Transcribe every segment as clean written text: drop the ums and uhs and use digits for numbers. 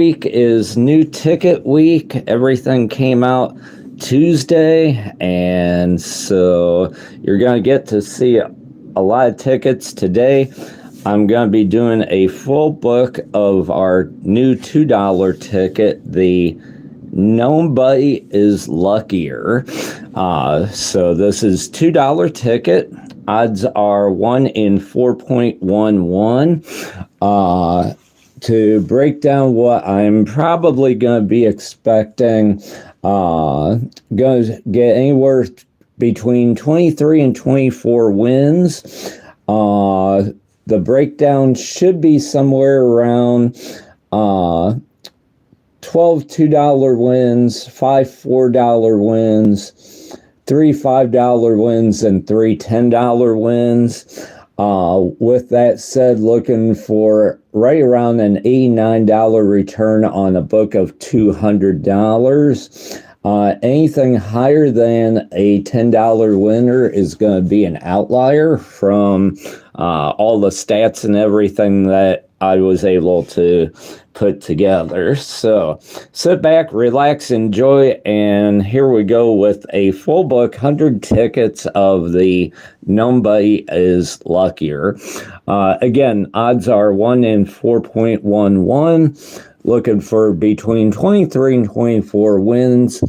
Week is new ticket week. Everything came out Tuesday, and so you're going to get to see a lot of tickets today. I'm going to be doing a full book of our new $2 ticket, the Gnomebody is Luckier. So this is $2 ticket. Odds are 1 in 4.11. To break down what I'm probably going to be expecting, going to get anywhere between 23 and 24 wins. The breakdown should be somewhere around 12 $2 wins, 5 $4 wins, 3 $5 wins, and 3 $10 wins. With that said, looking for right around an $89 return on a book of $200. Anything higher than a $10 winner is going to be an outlier from all the stats and everything that I was able to put together. So sit back, relax, enjoy, and here we go with a full book, 100 tickets of the Gnomebody is Luckier. Again, odds are 1 in 4.11. Looking for between 23 and 24 wins.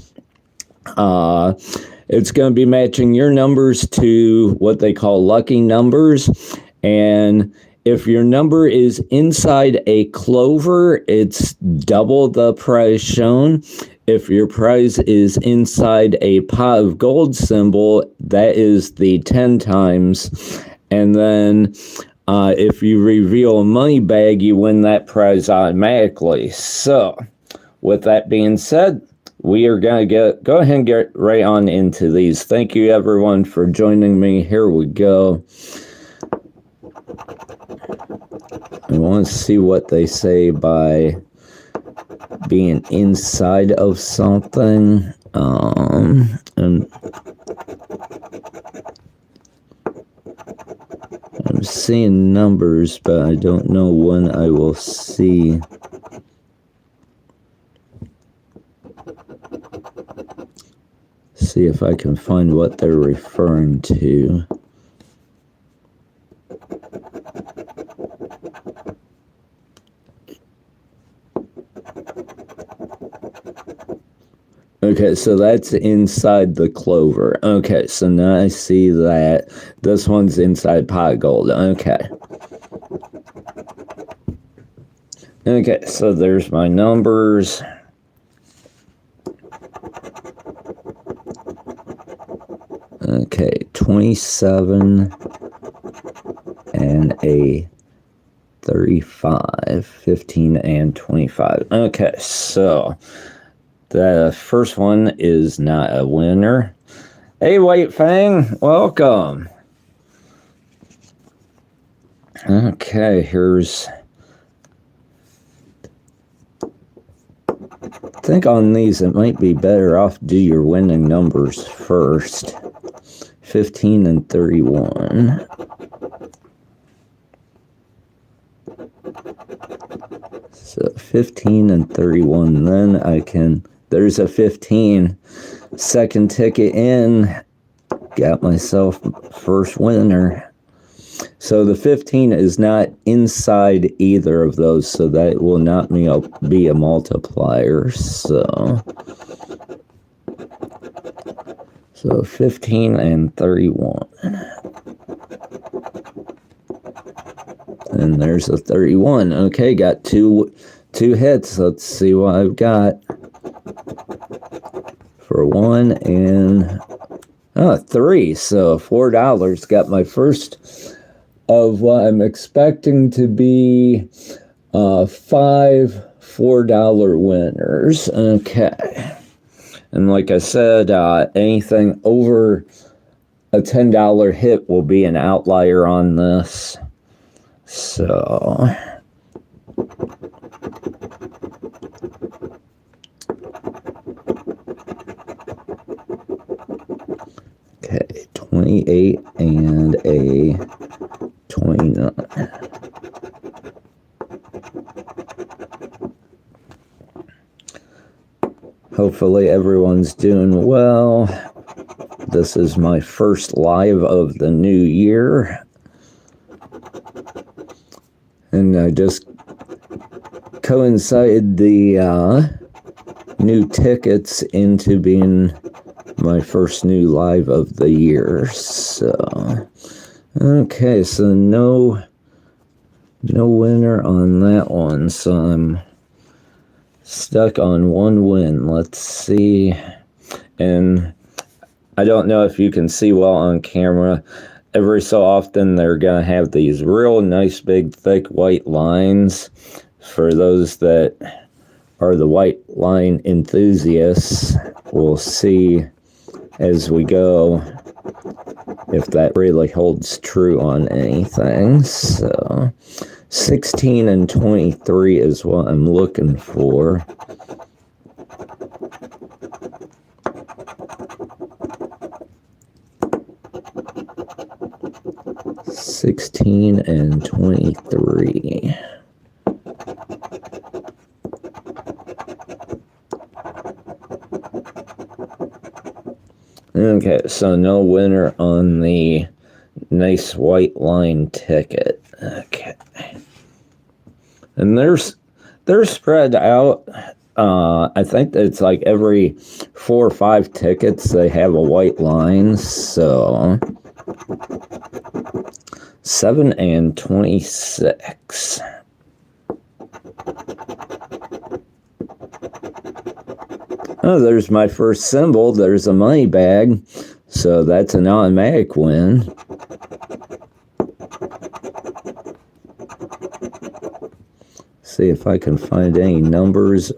It's going to be matching your numbers to what they call lucky numbers. And if your number is inside a clover, it's double the prize shown. If your prize is inside a pot of gold symbol, that is the 10 times. And then if you reveal a money bag, you win that prize automatically. So, with that being said, we are going to go ahead and get right on into these. Thank you, everyone, for joining me. Here we go. I want to see what they say by being inside of something. And I'm seeing numbers, but I don't know when I will see. See if I can find what they're referring to. Okay, so that's inside the clover. Okay, so now I see that this one's inside pot gold. Okay. Okay, so there's my numbers. Okay, 27 and a 35, 15 and 25. Okay, so the first one is not a winner. Hey, White Fang, welcome. Okay, here's... I think on these it might be better off do your winning numbers first. 15 and 31. So 15 and 31, then I can... There's a 15. Second ticket in. Got myself first winner. So the 15 is not inside either of those, so that will not be a multiplier. So 15 and 31. And there's a 31. Okay, got two hits. Let's see what I've got. For 1 and 3. So $4. Got my first of what I'm expecting to be 5 $4 winners. Okay. And like I said, anything over a $10 hit will be an outlier on this. So... Okay, 28 and a 29. Hopefully everyone's doing well. This is my first live of the new year. And I just coincided the new tickets into being my first new live of the year. So, okay, so no winner on that one. So I'm stuck on one win. Let's see. And I don't know if you can see well on camera. Every so often they're going to have these real nice big thick white lines. For those that are the white line enthusiasts, we'll see as we go if that really holds true on anything. So 16 and 23 is what I'm looking for. $16 and $23. Okay, so no winner on the nice white line ticket. Okay. And they're spread out. I think it's like every 4 or 5 tickets they have a white line. So 7 and 26. Oh, there's my first symbol. There's a money bag. So that's an automatic win. See if I can find any numbers.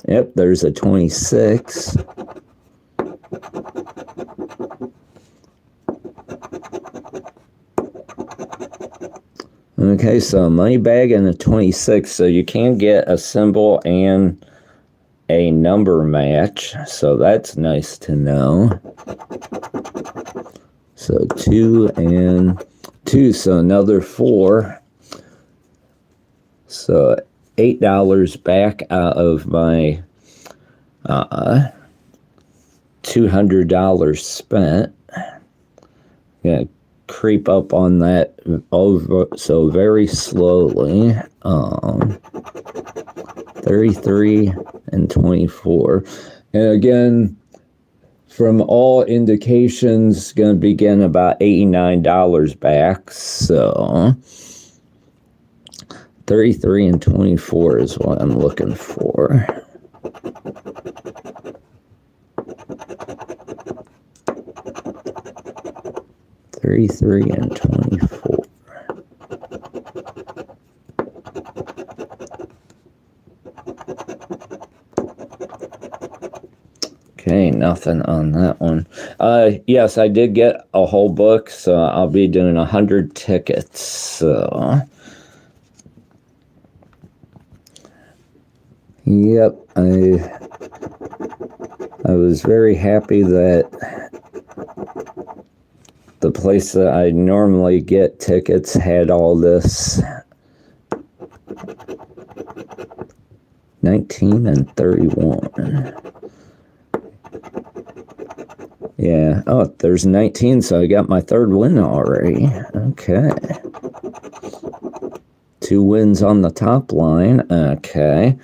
Yep, there's a 26. Okay, so a money bag and a 26. So you can get a symbol and a number match. So that's nice to know. So 2 and 2. So another 4. So $8 back out of my $200 spent. Gonna creep up on that over so very slowly. 33 and 24. And again, from all indications, gonna be getting about $89 back. So 33 and 24 is what I'm looking for. $33 and 24. Okay, nothing on that one. Yes, I did get a whole book, so I'll be doing 100 tickets. So yep, I was very happy that the place that I normally get tickets had all this. 19 and 31. Yeah, oh, there's 19, so I got my third win already. Okay. 2 wins on the top line. Okay.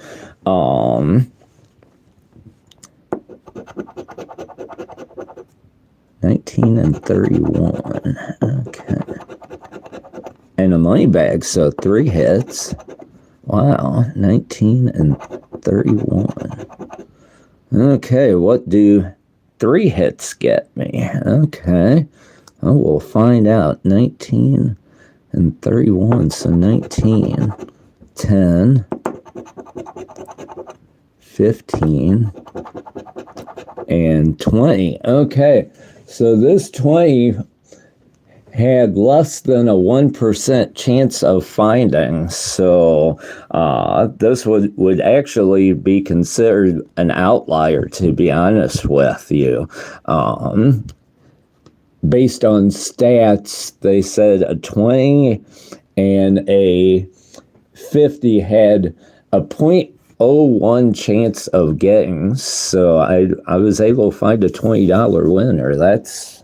19 and 31. Okay. And a money bag, so 3 hits. Wow, 19 and 31. Okay, what do 3 hits get me? Okay. Oh, we'll find out. 19 and 31, so 19, 10, 15, and 20. Okay, so this 20 had less than a 1% chance of finding, so this would actually be considered an outlier, to be honest with you. Based on stats, they said a 20 and a 50 had a 0.01 chance of getting. So I was able to find a $20 winner. That's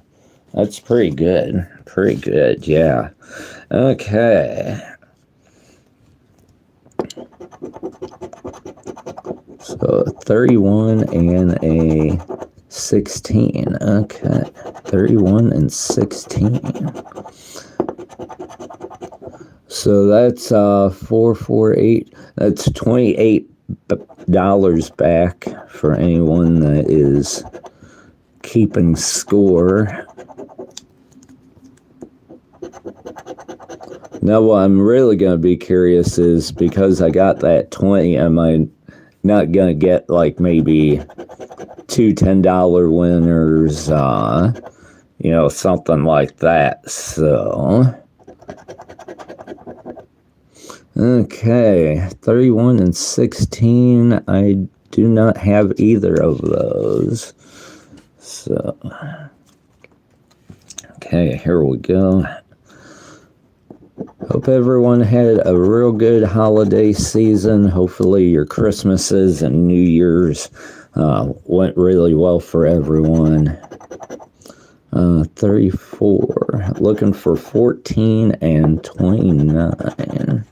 pretty good. Pretty good, yeah. Okay. So 31 and a 16. Okay. 31 and 16. So that's 448. That's $28 back for anyone that is keeping score. Now, what I'm really going to be curious is, because I got that 20, am I not going to get like maybe two $10 winners, something like that. So, okay, 31 and 16. I do not have either of those. So, okay, here we go. Hope everyone had a real good holiday season. Hopefully your Christmases and New Year's went really well for everyone. 34. Looking for 14 and 29.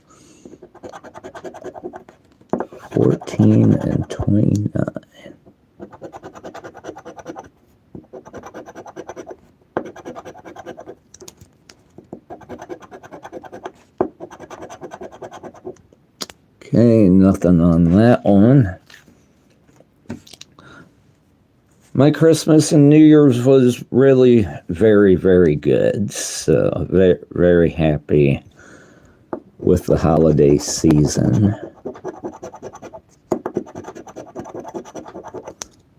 14 and 29. Okay, nothing on that one. My Christmas and New Year's was really very, very good. So, very, very happy with the holiday season.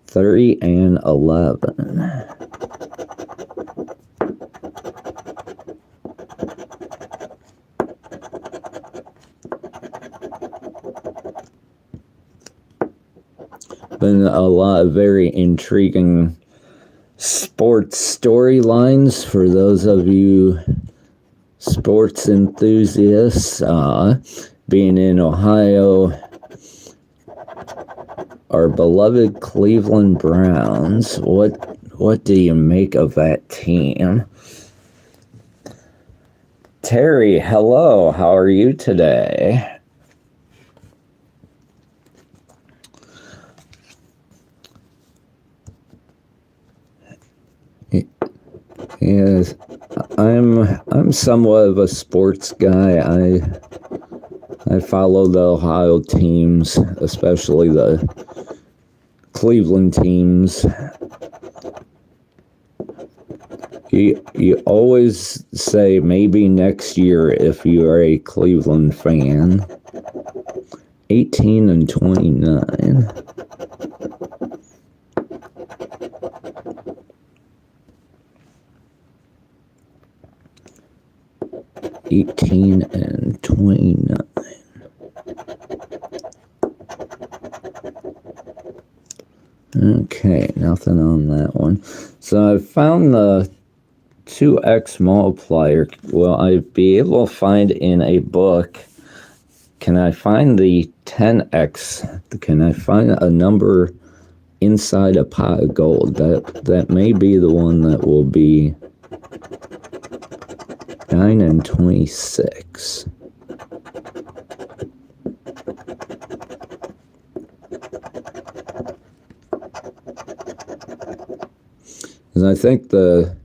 30 and 11. Been a lot of very intriguing sports storylines for those of you sports enthusiasts. Being in Ohio, our beloved Cleveland Browns. What do you make of that team? Terry, hello. How are you today? Yes, I'm somewhat of a sports guy. I follow the Ohio teams, especially the Cleveland teams. You always say maybe next year if you are a Cleveland fan. 18 and 29. 18 and 29. Okay, nothing on that one. So I found the 2x multiplier. Will I be able to find in a book? Can I find the 10x? Can I find a number inside a pot of gold? That may be the one that will be 9 and 26. And I think the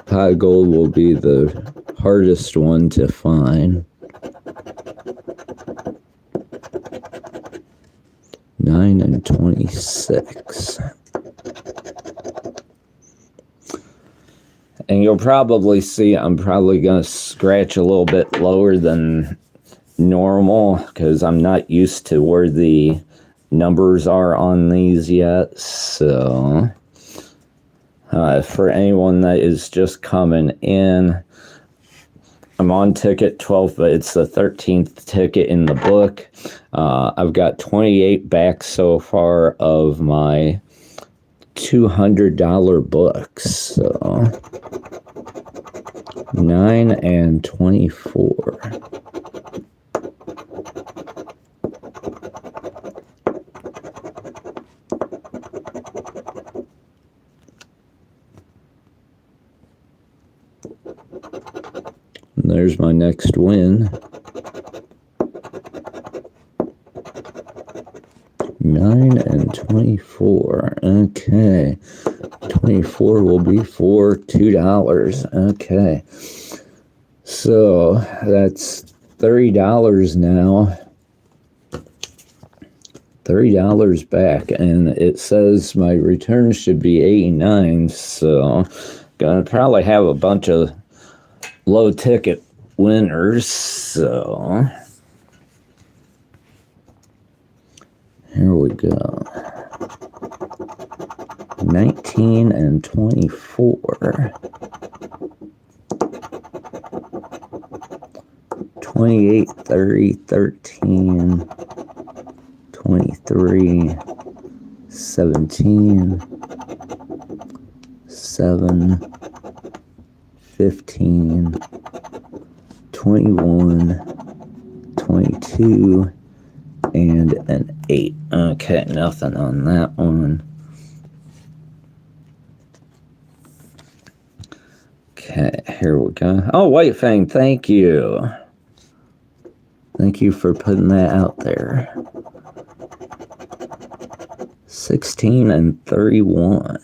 pot of gold will be the hardest one to find. 9 and 26. And you'll probably see I'm probably going to scratch a little bit lower than normal because I'm not used to where the numbers are on these yet. So, for anyone that is just coming in, I'm on ticket 12, but it's the 13th ticket in the book. I've got 28 back so far of my $200 books. So 9 and 24. there's my next win. 9 and 24. Okay. 24 will be for $2. Okay. So that's $30 now. $30 back, and it says my return should be 89, so gonna probably have a bunch of low ticket winners. So here we go. 19 and 24. 28, 30, 13, 23, 17, 7, 15, 21, 22, and an 8. Okay, nothing on that one. Okay, here we go. Oh, White Fang, thank you. Thank you for putting that out there. 16 and 31.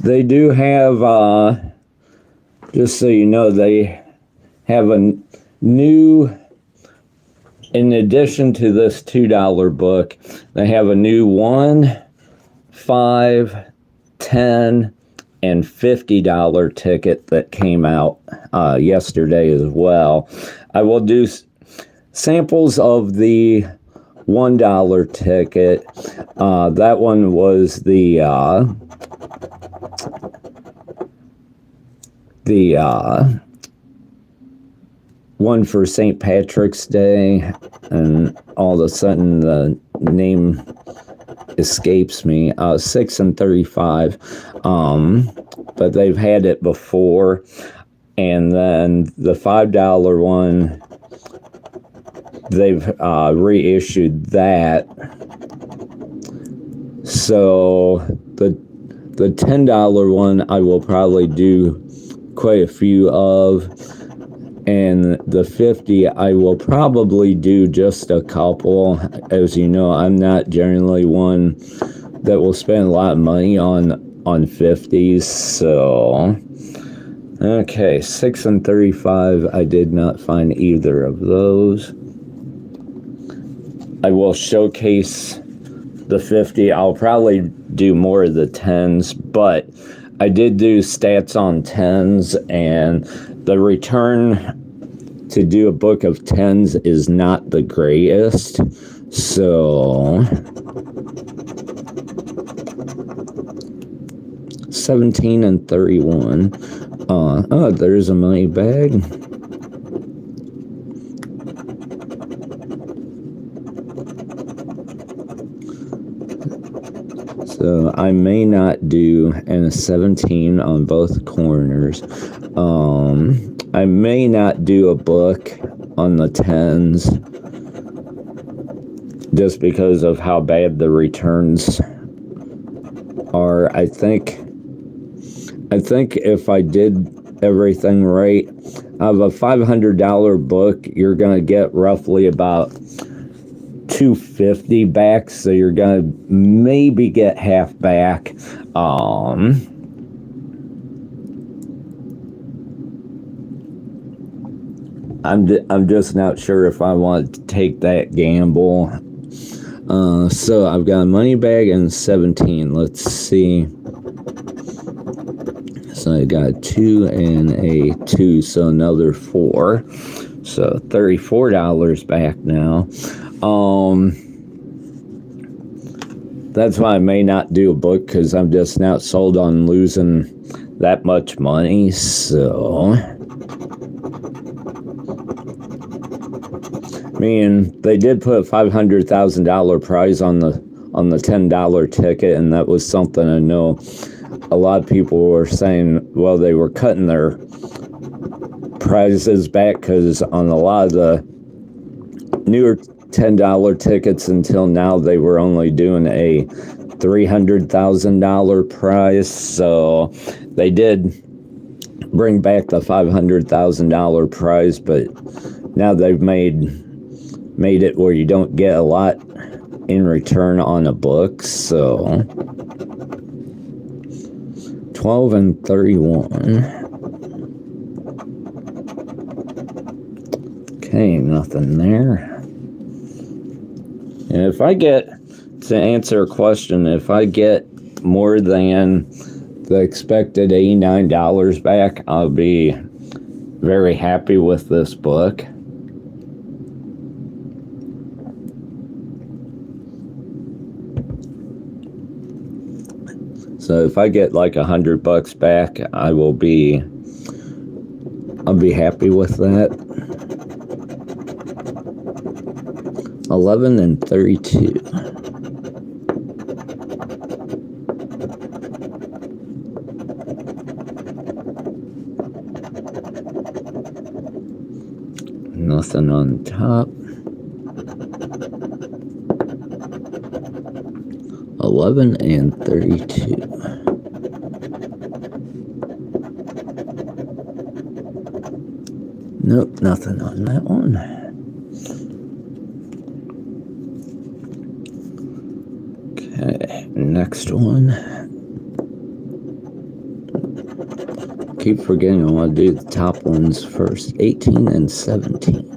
They do have, just so you know, they have a new, in addition to this $2 book, they have a new $1, $5, $10, and $50 ticket that came out yesterday as well. I will do samples of the $1 ticket. That one was the one for St. Patrick's Day, and all of a sudden the name escapes me. 6 and 35, but they've had it before. And then the $5 one, they've reissued that. So the $10 one I will probably do quite a few of, and the 50 I will probably do just a couple. As you know, I'm not generally one that will spend a lot of money on 50s. So okay, 6 and 35, I did not find either of those. I will showcase the 50. I'll probably do more of the 10s, but I did do stats on 10s, and the return to do a book of 10s is not the greatest. So 17 and 31. Oh, there's a money bag. So I may not do a 17 on both corners. I may not do a book on the 10s just because of how bad the returns are. I think if I did everything right, out of a $500 book, you're going to get roughly about $250 back, so you're gonna maybe get half back. I'm just not sure if I want to take that gamble. So I've got a money bag and 17. Let's see. So I got a 2 and a 2, so another 4. So $34 back now. That's why I may not do a book, because I'm just not sold on losing that much money. So mean, they did put a $500,000 prize on the $10 ticket, and that was something I know a lot of people were saying, well, they were cutting their prizes back because on a lot of the newer $10 tickets until now, they were only doing a $300,000 prize. So they did bring back the $500,000 prize, but now they've made it where you don't get a lot in return on a book. So 12 and 31. Okay, nothing there. And if I get, to answer a question, if I get more than the expected $89 back, I'll be very happy with this book. So if I get like $100 back, I'll be happy with that. 11 and 32. Nothing on top. 11 and 32. Nope, nothing on that one. Okay, next one. Keep forgetting I want to do the top ones first. 18 and 17.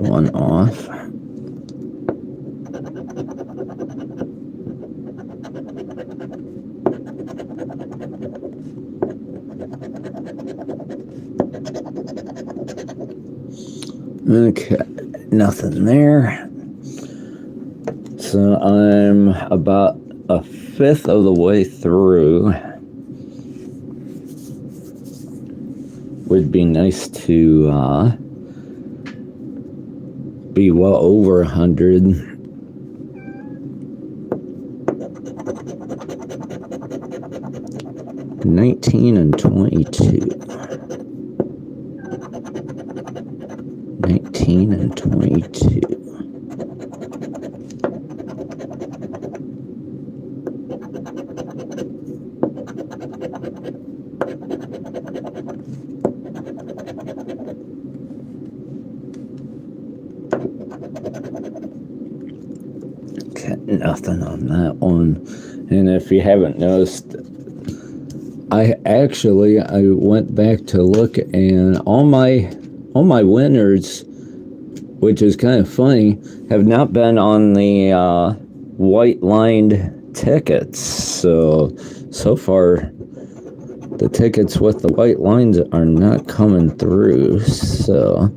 One off. Okay, nothing there. So I'm about a fifth of the way through. Would be nice to be well over 100. $19 and 22. 19 and 22. Okay, nothing on that one. And if you haven't noticed, I went back to look, and all my winners, which is kind of funny, have not been on the white lined tickets. So far the tickets with the white lines are not coming through. So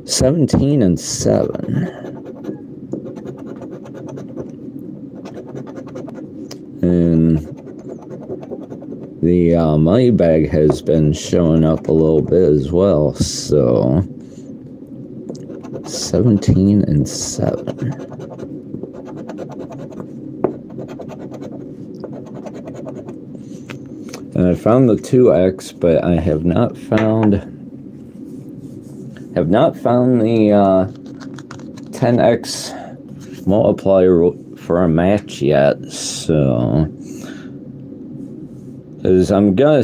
17 and 7. And the money bag has been showing up a little bit as well. So 17 and 7. And I found the 2X, but I have not found the 10X multiplier for a match yet. So, because I'm gonna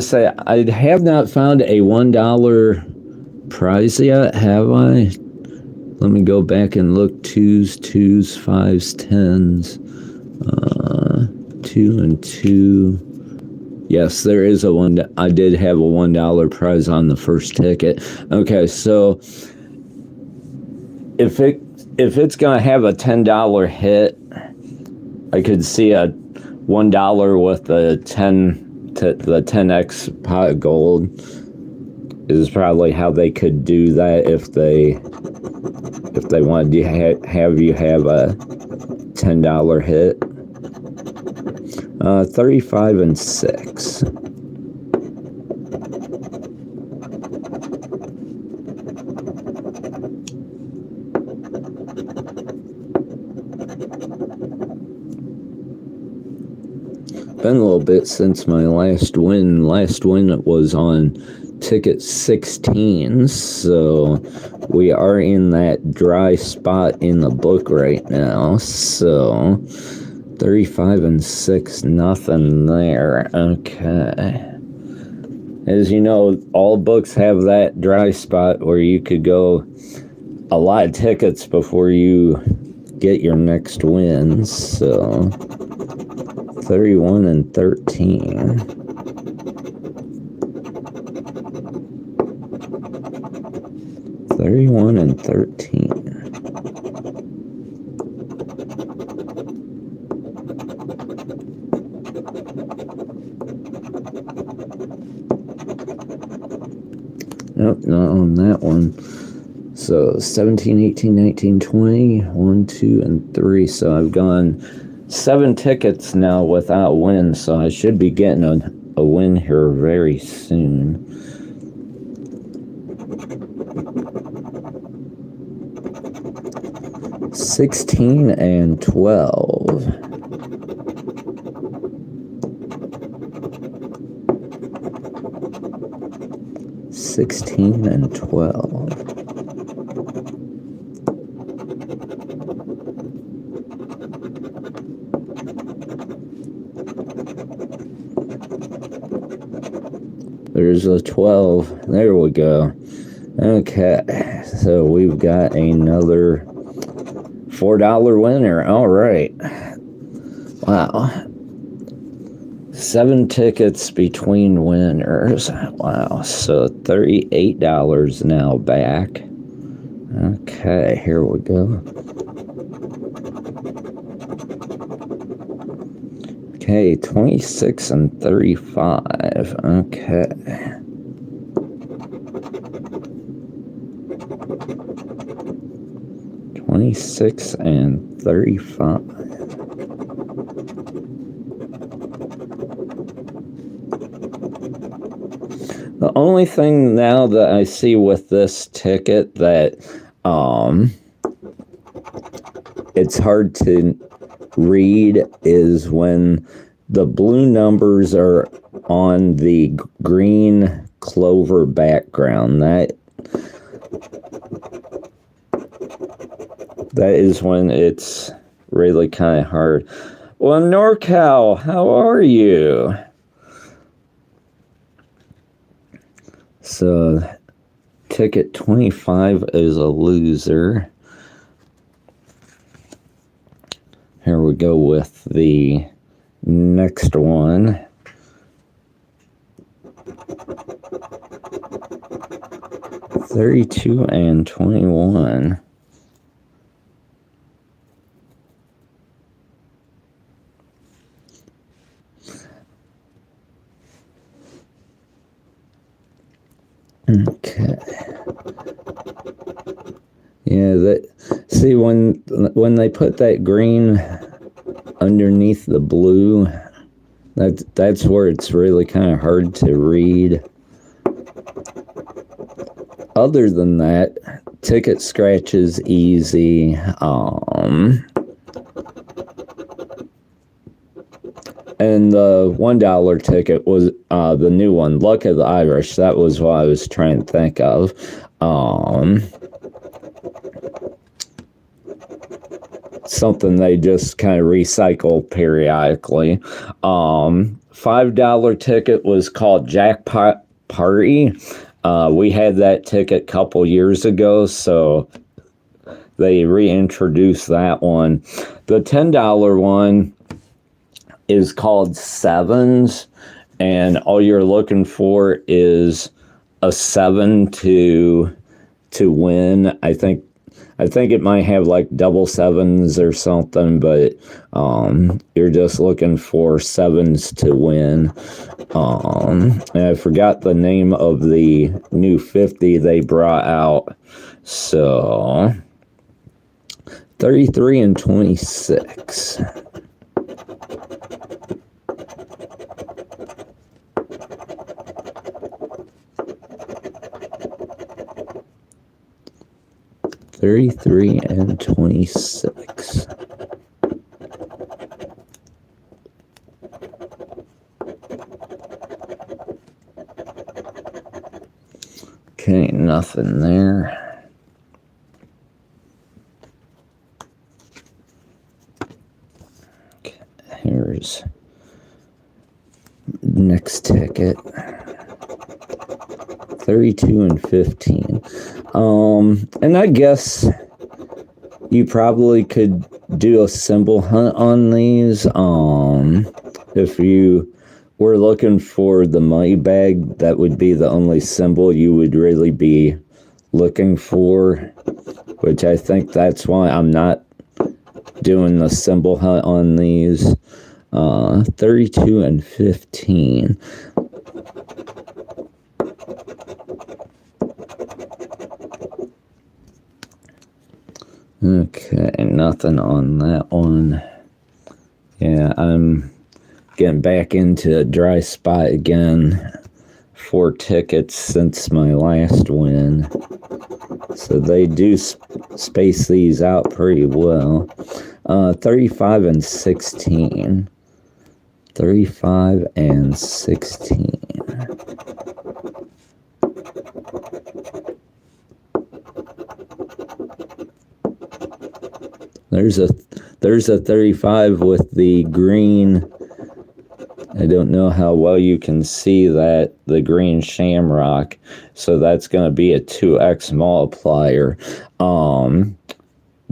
say I have not found a $1 prize yet, have I? Let me go back and look. 2s, 5s, 10s. 2 and 2. Yes, there is a one. I did have a $1 prize on the first ticket. Okay, so if it's gonna have a $10 hit, I could see a $1 with the 10X pot of gold is probably how they could do that if they wanted to have you have a $10 hit. 35 and 6. Been a little bit since my last win. Last win was on ticket 16, so we are in that dry spot in the book right now. So 35 and 6, nothing there. Okay. As you know, all books have that dry spot where you could go a lot of tickets before you get your next win. So 31 and 13. Thirty-one and 13. Nope, not on that one. So 17, 18, 19, 20, 1, 2, and 3. So I've gone 7 tickets now without win, so I should be getting a win here very soon. $16 and $12. $16 and $12. There's a 12. There we go. Okay, so we've got another $4 winner. All right. Wow. 7 tickets between winners. Wow. So $38 now back. Okay, here we go. Okay, 26 and 35. Okay. $26 and 35. The only thing now that I see with this ticket that it's hard to read is when the blue numbers are on the green clover background. That is when it's really kind of hard. Well, NorCal, how are you? So, ticket 25 is a loser. Here we go with the next one. $32 and $21. Okay. Yeah, see when they put that green underneath the blue, that's where it's really kind of hard to read. Other than that, ticket scratch is easy. And the $1 ticket was the new one, Luck of the Irish. That was what I was trying to think of. Something they just kind of recycle periodically. $5 ticket was called Jackpot Party. We had that ticket a couple years ago, so they reintroduced that one. The $10 one is called Sevens, and all you're looking for is a 7 to win. I think it might have like double sevens or something, but you're just looking for 7s to win. And I forgot the name of the new 50 they brought out. So 33 and 26. 33 and 26. Okay, nothing there. Okay, here's next ticket. 32 and 15. And I guess you probably could do a symbol hunt on these. If you were looking for the money bag, that would be the only symbol you would really be looking for, which I think that's why I'm not doing the symbol hunt on these. 32 and 15. Okay, nothing on that one. Yeah, I'm getting back into a dry spot again. 4 tickets since my last win. So they do space these out pretty well. 35 and 16. 35 and 16. There's a 35 with the green. I don't know how well you can see that, the green shamrock. So that's going to be a 2x multiplier.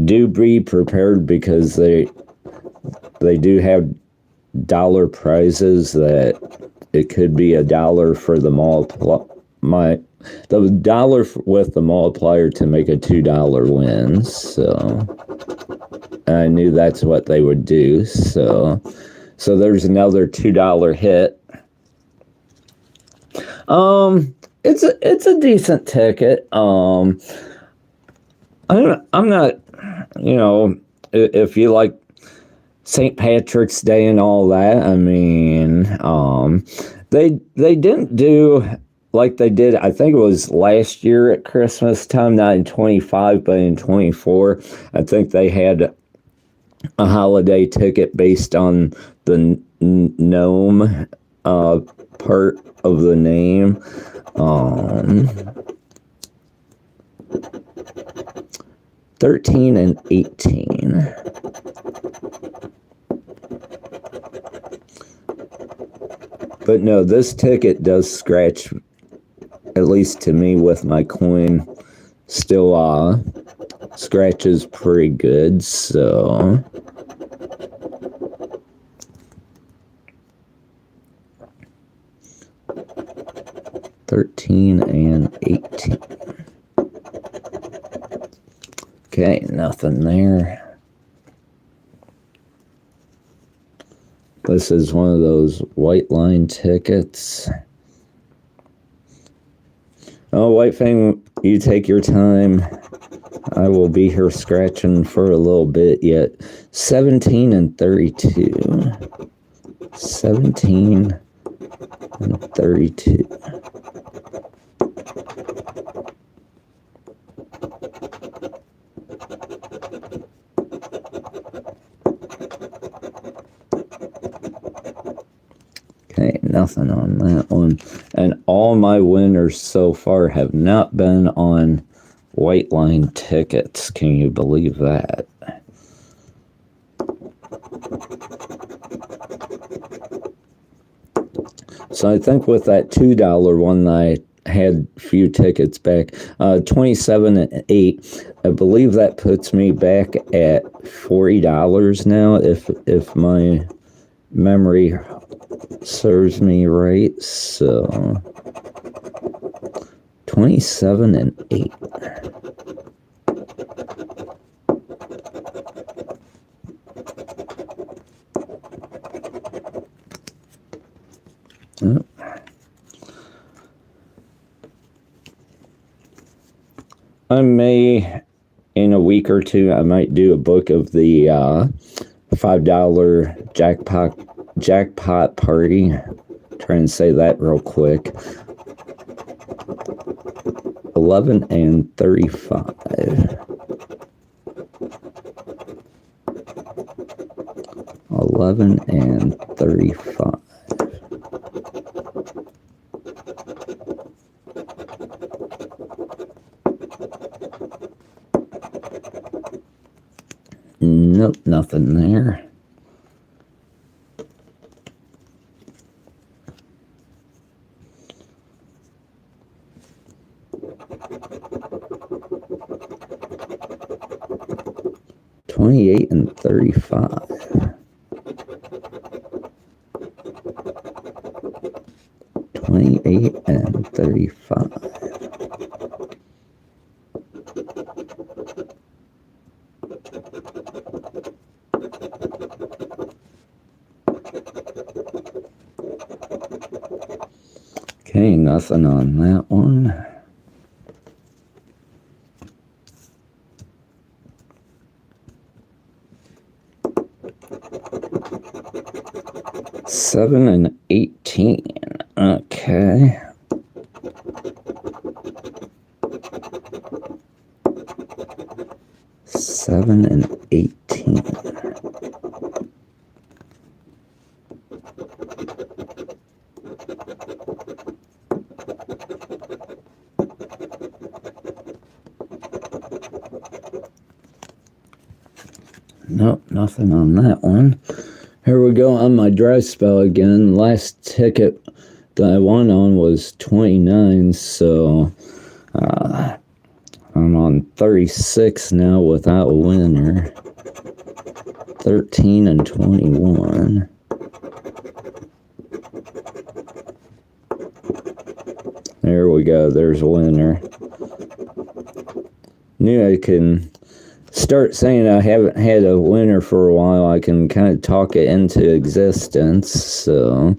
Do be prepared because they do have dollar prizes that it could be $1 for the the dollar with the multiplier to make a $2 win. So I knew that's what they would do. So there's another $2 hit. It's a decent ticket. I'm not, if you like St. Patrick's Day and all that, I mean, they didn't do like they did, I think it was last year at Christmas time, not in 25, but in 24. I think they had a holiday ticket based on the gnome part of the name. 13 and 18. But no, this ticket does scratch, at least to me with my coin, still scratches pretty good, so. $13 and $18. Okay, nothing there. This is one of those white line tickets. Oh, White Fang, you take your time. I will be here scratching for a little bit yet. 17 and 32. 17 and 32. Okay, nothing on that one. And all my winners so far have not been on white line tickets. Can you believe that? So I think with that $2 one, I had a few tickets back. 27 and 8. I believe that puts me back at $40 now, if my memory serves me right. So 27 and 8. Oh. I may, in a week or two, I might do a book of the $5 jackpot party. Try and say that real quick. 11 and 35. 11 and 35. Nope, nothing there. $28 and $35. 28 and 35. Okay, nothing on that one. $7 and 18. Okay. $7 and 18. Nope, nothing on that one. Here we go on my dry spell again. Last ticket that I won on was 29, so I'm on 36 now without a winner. 13 and 21. There we go. There's a winner. Knew I can start saying I haven't had a winner for a while. I can kind of talk it into existence. So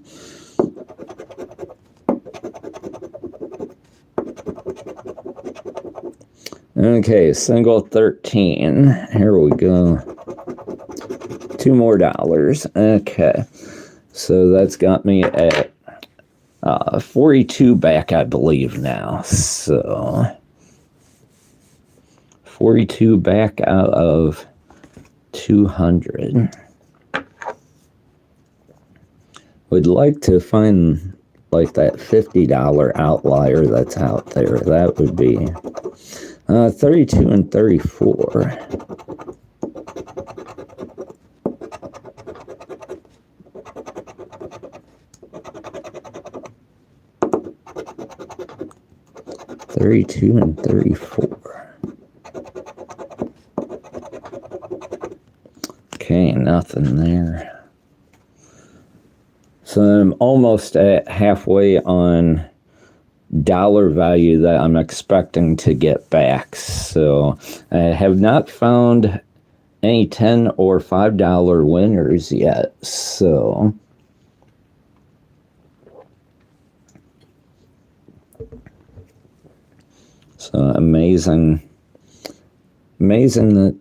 okay, single 13. Here we go. $2 more. Okay, so that's got me at 42 back, I believe now. So 42 back out of 200. Would like to find like that $50 outlier that's out there. That would be 32 and 34. $32 and 34. Okay, nothing there. So I'm almost at halfway on dollar value that I'm expecting to get back. So I have not found any $10 or $5 winners yet. So amazing that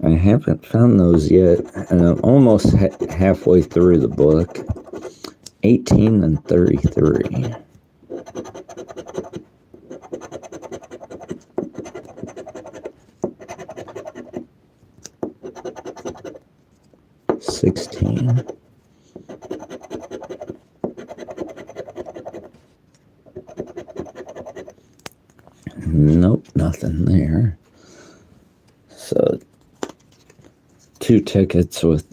I haven't found those yet, and I'm almost halfway through the book. 18 and 33. $16. Nope, nothing there. So 2 tickets with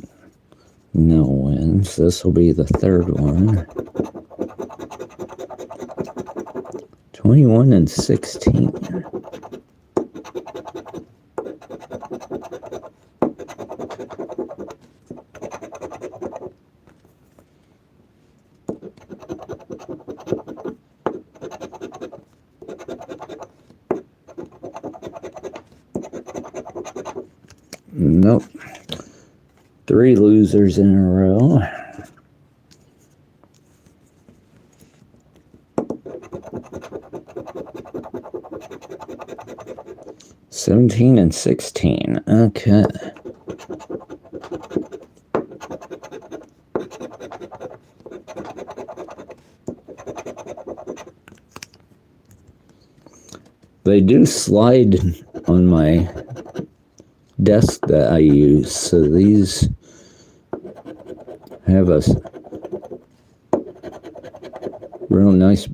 no wins. This will be the third one. 21 and 16. Nope. 3 losers in a row. $17 and 16. Okay. They do slide on my desk that I use, so these have a real nice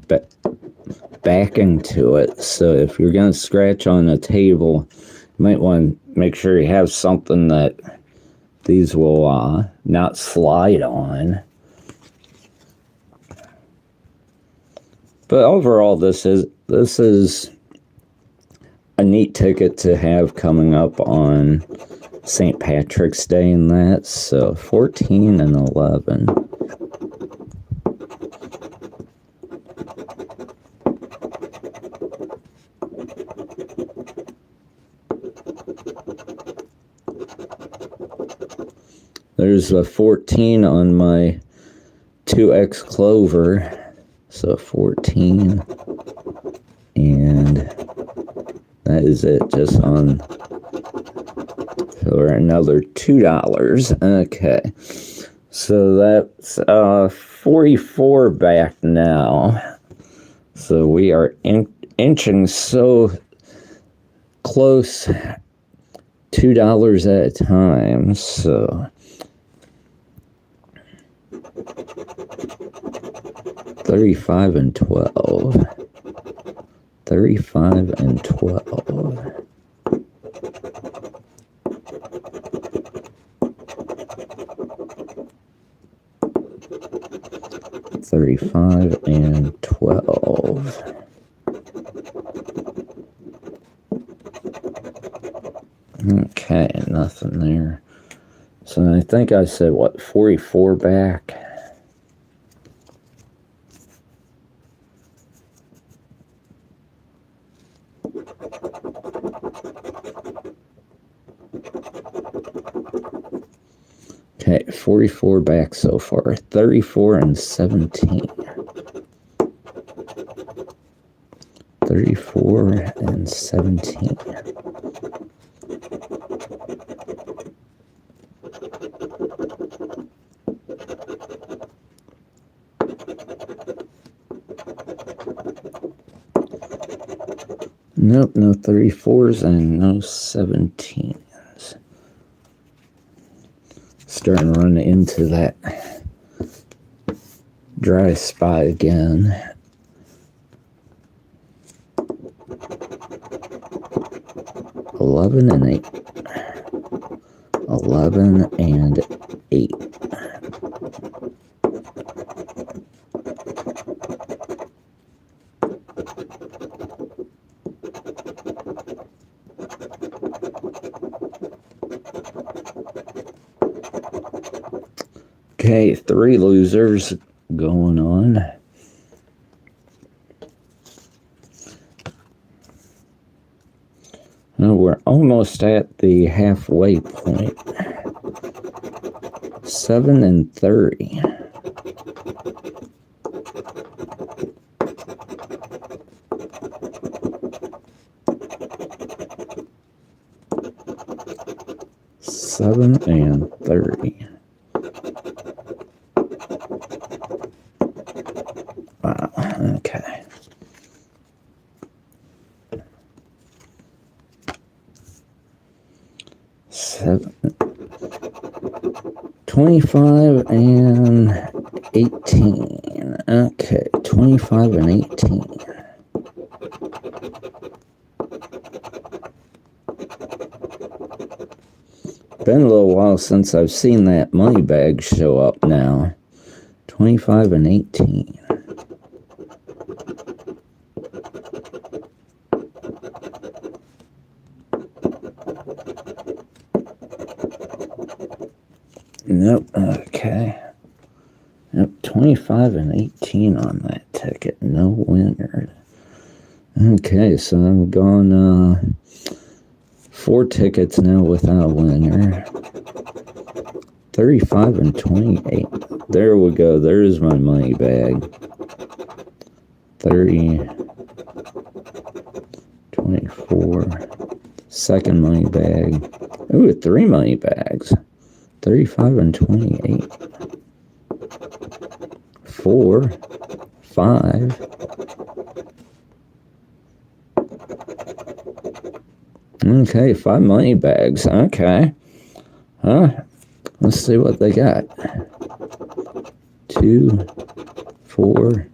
backing to it. So if you're going to scratch on a table, you might want to make sure you have something that these will not slide on. But overall, this is a neat ticket to have coming up on St. Patrick's Day and that. So 14 and 11. There's a 14 on my 2X Clover. So 14. And that is it, just on for another $2. Okay. So that's 44 back now. So we are inching so close, $2 at a time. So 35 and 12. 35 and 12. $35 and 12. Okay, nothing there. So I think I said, what, 44 back? Okay, 44 back so far. 34 and 17. 34 and 17. Nope, no 34s and no 17s. Starting to run into that dry spot again. $11 and 8. 11 and 8. Okay, 3 losers going on. Well, we're almost at the halfway point. 7 and 30. 7 and 30. Wow, okay. Seven, 25 and 18. Okay, 25 and 18. Been a little while since I've seen that money bag show up now. 25 and 18. Nope, okay. Yep, 25 and 18 on that ticket. No winner. Okay, so I'm gone 4 tickets now without a winner. 35 and 28. There we go. There's my money bag. 30, 24. Second money bag. Ooh, 3 money bags. 35 and 28. 4, 5. Okay, 5 money bags. Okay. Let's see what they got. 2, 4,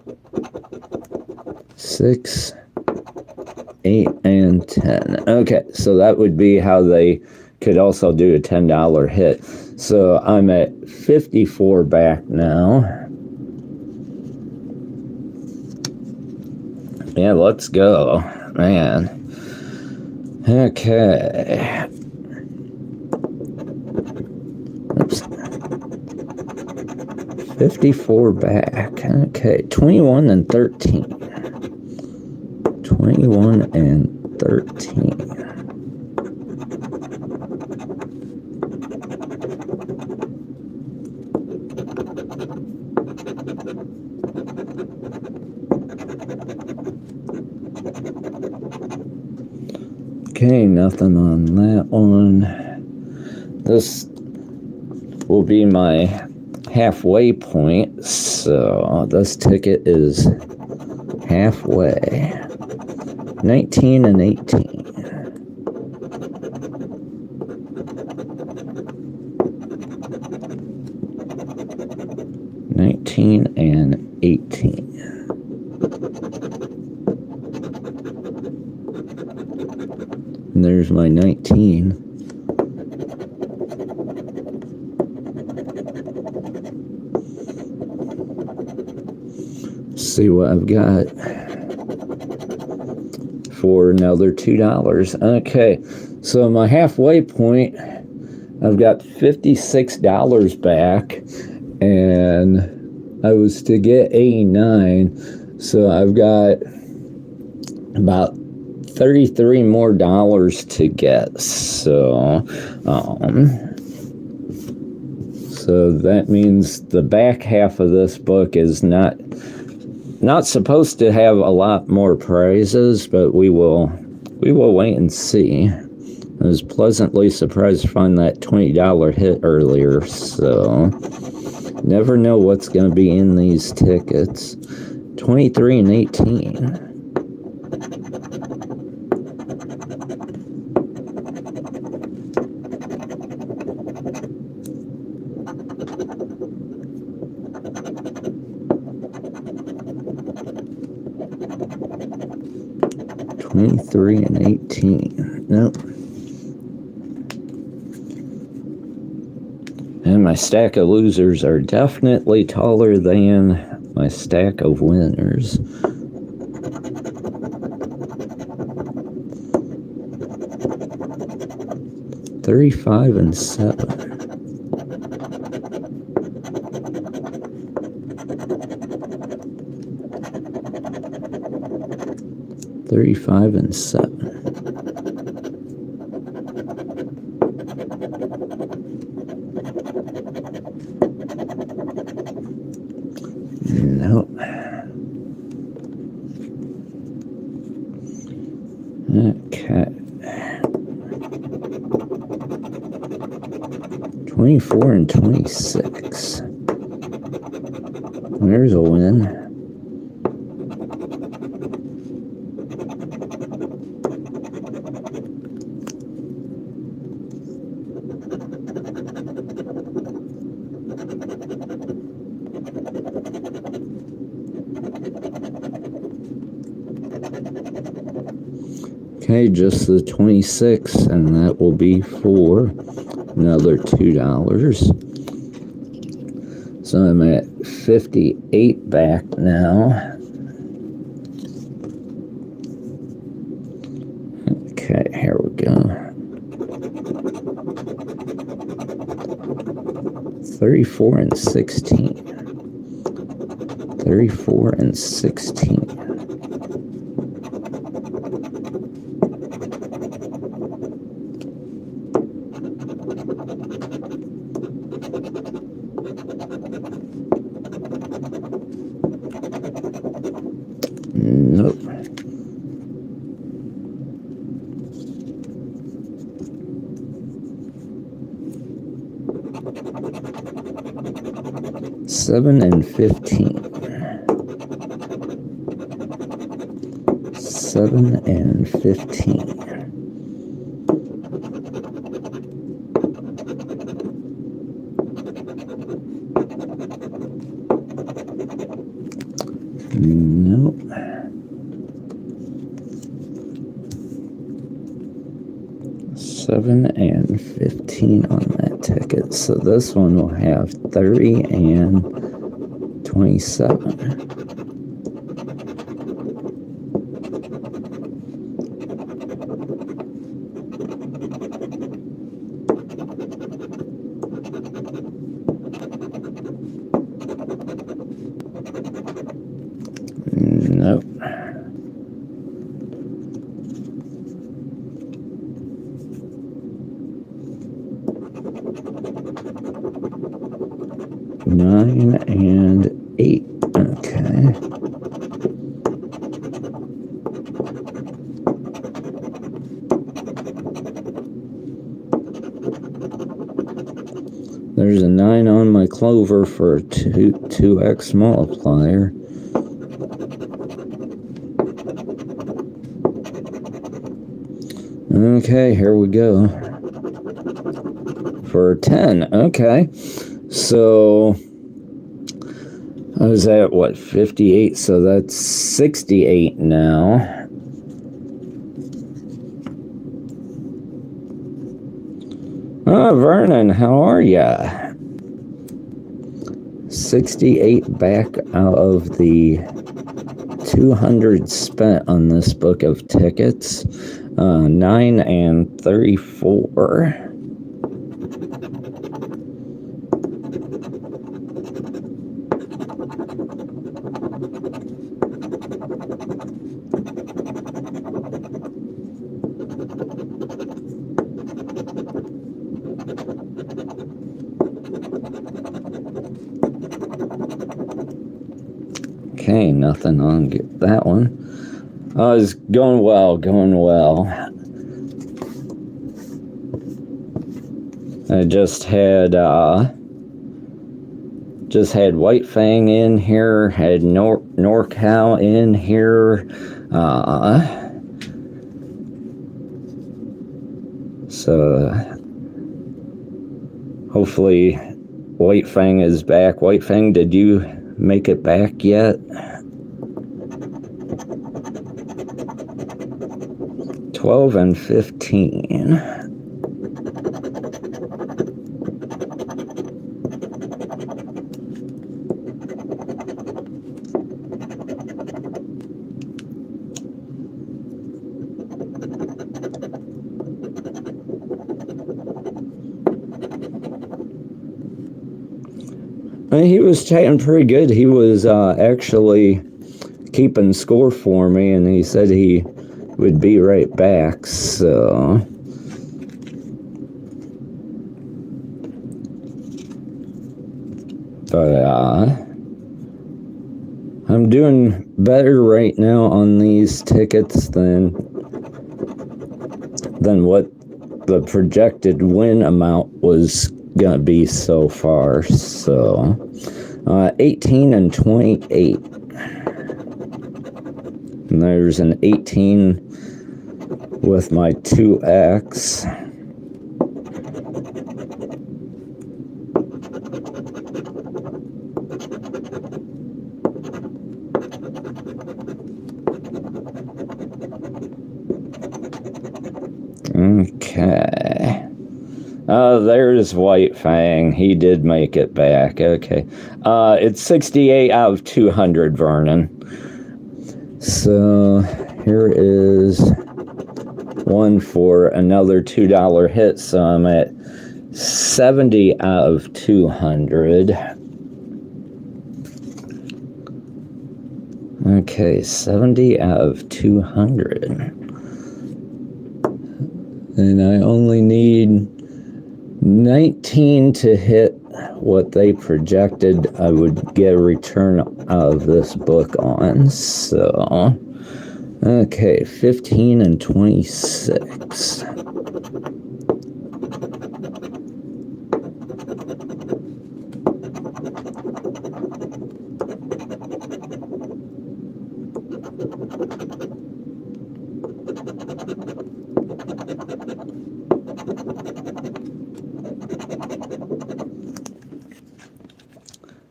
6, 8, and 10. Okay, so that would be how they could also do a $10 hit. So I'm at 54 back now. Yeah, let's go, man. Okay. Oops. 54 back. Okay, 21 and 13. 21 and 13. Okay, nothing on that one. This will be my halfway point, so this ticket is halfway. 19 and 18. 19 and 18. And there's my 19. See what I've got for another $2. Okay, so my halfway point, I've got $56 back, and I was to get 89, so I've got about $33 more to get. So that means the back half of this book is not supposed to have a lot more prizes, but we will wait and see. I was pleasantly surprised to find that $20 hit earlier, so never know what's going to be in these tickets. 23 and 18. $23 and 18. Nope. And my stack of losers are definitely taller than my stack of winners. $35 and 7. $35 and 7. Nope. Okay. 24 and 26. There's a win. Okay, just the 26, and that will be for another $2. So I'm at 58 back now. Okay, here we go. 34 and 16. 34 and 16. Nope. $7 and 15. 7 and 15. Nope. $7 and $15 on that ticket. So this one will have $30 and $27. Nope. $9 and $8. Okay. There's a 9 on my clover for a 2x multiplier. Okay, here we go. For 10. Okay. So I was at what, 58, so that's 68 now. Vernon, how are ya? 68 back out of the 200 spent on this book of tickets. 9 and 34. Okay, nothing on that one. It's going well, I just had White Fang in here, had NorCal in here, so hopefully White Fang is back. White Fang, did you make it back yet? 12 and 15. He was chatting pretty good. He was actually keeping score for me, and he said he would be right back, so but I'm doing better right now on these tickets than what the projected win amount was gonna be so far. So 18 and 28, and there's an 18 with my 2x. Okay. There's White Fang. He did make it back. Okay. It's 68 out of 200, Vernon. So here is one for another $2 hit. So I'm at 70 out of 200. Okay, 70 out of 200. And I only need 19 to hit what they projected I would get a return out of this book on. So, okay, 15 and 26.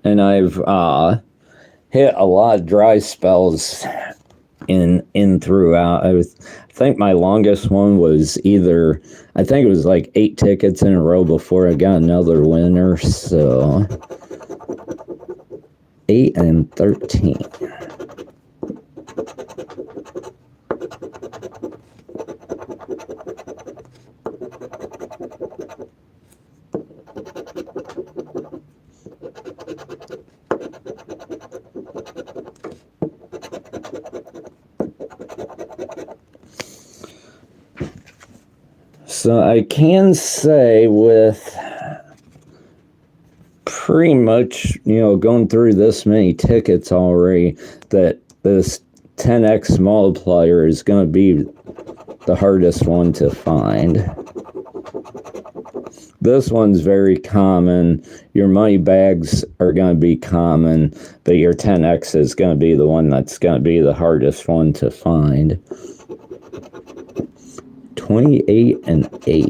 And I've hit a lot of dry spells in throughout. I think my longest one was I think it was like 8 tickets in a row before I got another winner. So 8 and 13. So I can say with pretty much, going through this many tickets already, that this 10x multiplier is going to be the hardest one to find. This one's very common. Your money bags are going to be common, but your 10x is going to be the one that's going to be the hardest one to find. 28 and 8.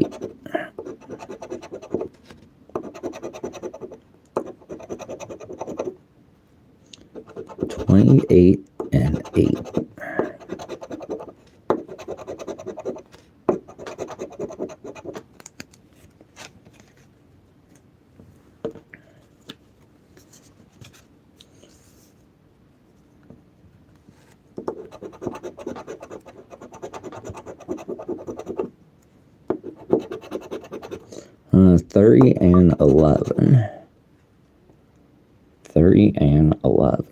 $28 and 8. $30 and 11. 30 and 11.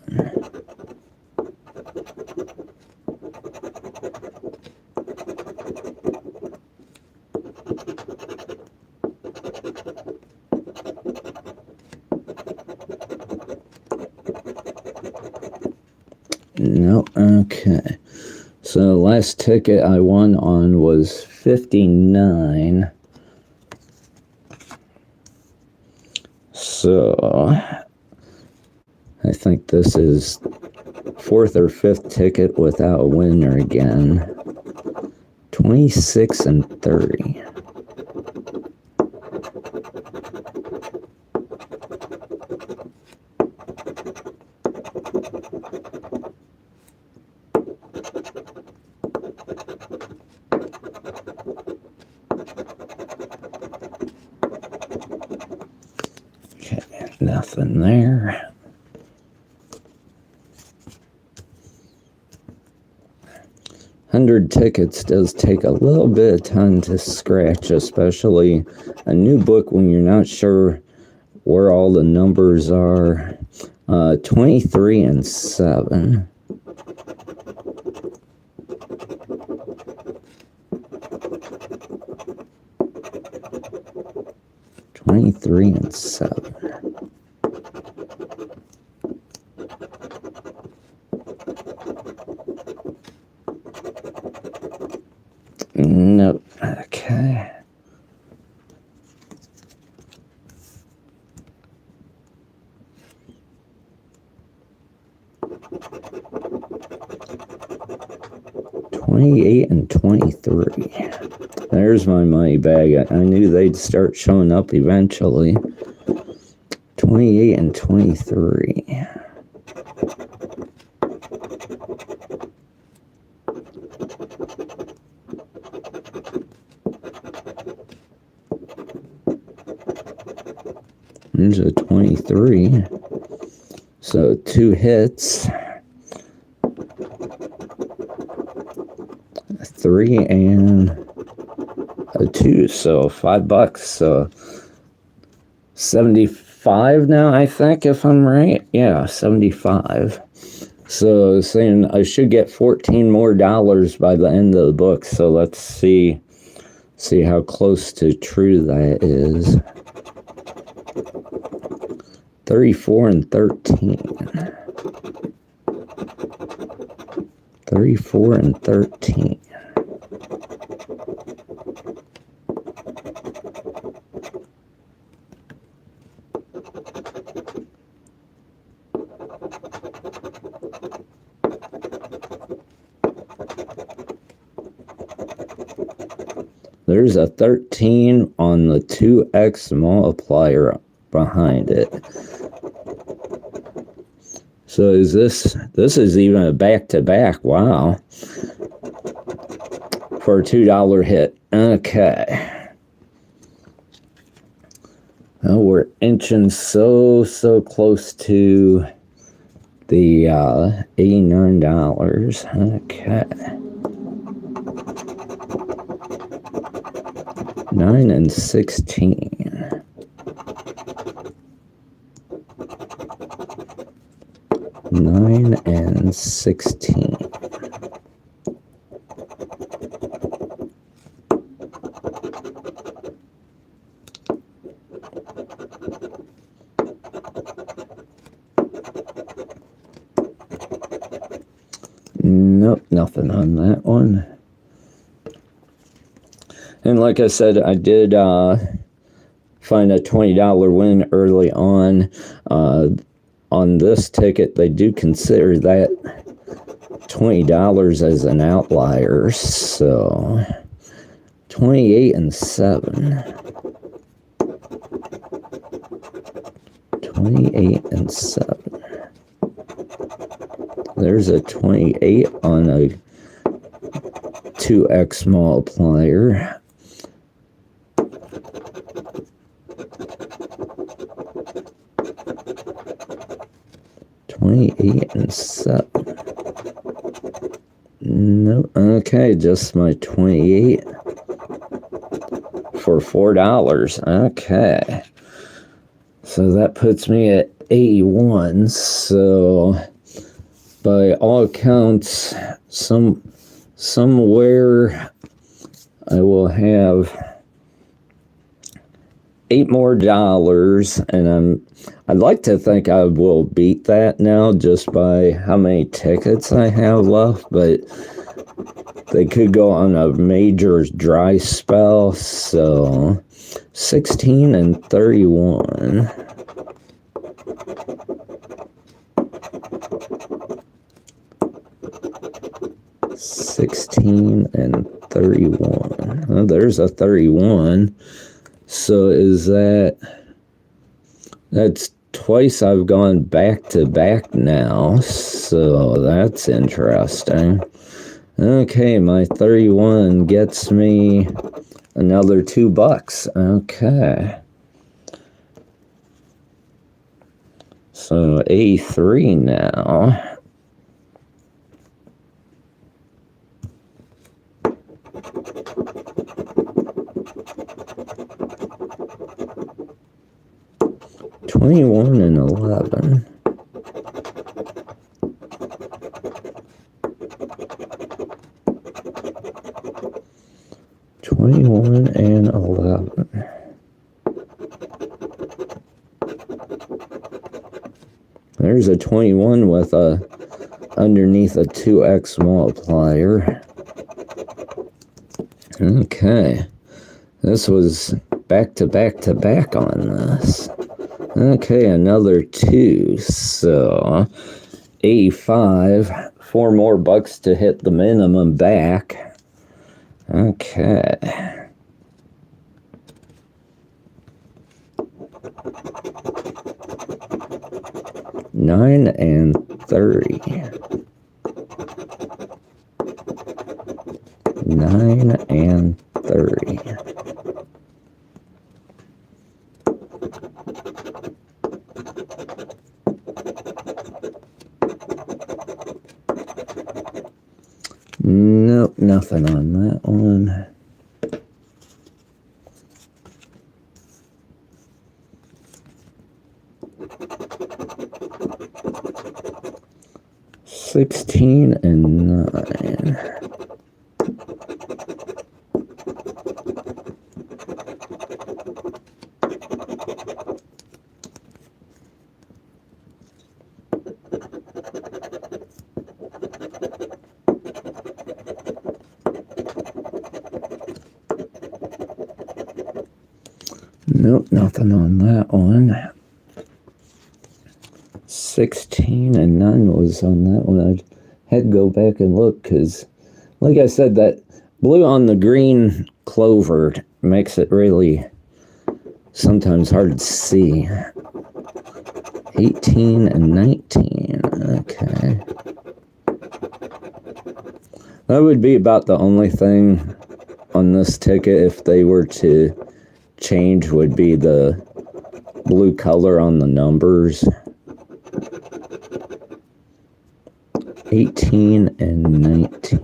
No, okay. So the last ticket I won on was 59. So I think this is 4th or 5th ticket without a winner again. 26 and 30. Okay, nothing there. $100 tickets does take a little bit of time to scratch, especially a new book when you're not sure where all the numbers are. 23 and 7. 23 and 7. Nope. Okay. $28 and 23. There's my money bag. I knew they'd start showing up eventually. 28 and 23. There's a 23. So 2 hits. 3 and a 2. So $5. So 75 now, I think, if I'm right. Yeah, 75. So saying I should get $14 more by the end of the book. So let's see how close to true that is. 34 and 13. 34 and 13. There's a 13 on the 2x multiplier behind it. So is this is even a back-to-back, wow. For a $2 hit. Okay. Well, we're inching so close to the $89. Okay. 9 and 16. 9 and 16. Nope, nothing on that one. And like I said, I did find a $20 win early on. On this ticket, they do consider that $20 as an outlier. So 28 and 7. 28 and 7. There's a 28 on a 2x multiplier. $28 and 7. No, okay, just my 28 for $4. Okay. So that puts me at 81. So by all accounts, somewhere I will have $8 more, and I'd like to think I will beat that now just by how many tickets I have left, but they could go on a major dry spell. So 16 and 31. 16 and 31. Oh, there's a 31. So is that's twice I've gone back to back now. So that's interesting. Okay, my 31 gets me another $2. Okay. So A3 now. $21 and 11. $21 and 11. There's a 21 with a underneath a 2x multiplier. Okay. This was back to back to back on this. Okay, another 2. So 85. 4 more bucks to hit the minimum back. Okay. $9 and 30. 9 and 30. Nope, nothing on that one. $16 and 9. Nope, nothing on that one. 16 and 9 was on that one. I had to go back and look because, like I said, that blue on the green clover makes it really sometimes hard to see. 18 and 19. Okay. That would be about the only thing on this ticket if they were to change, would be the blue color on the numbers. 18 and 19.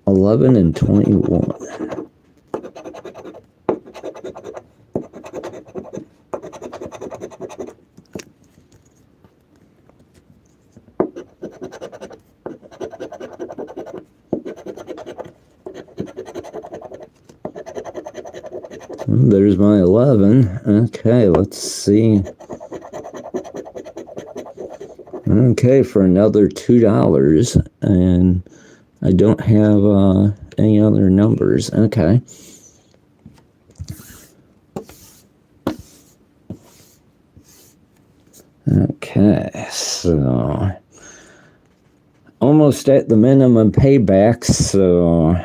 $11 and $21. There's my 11. Okay, let's see. Okay, for another $2, and I don't have any other numbers. Okay. Okay, so almost at the minimum payback, so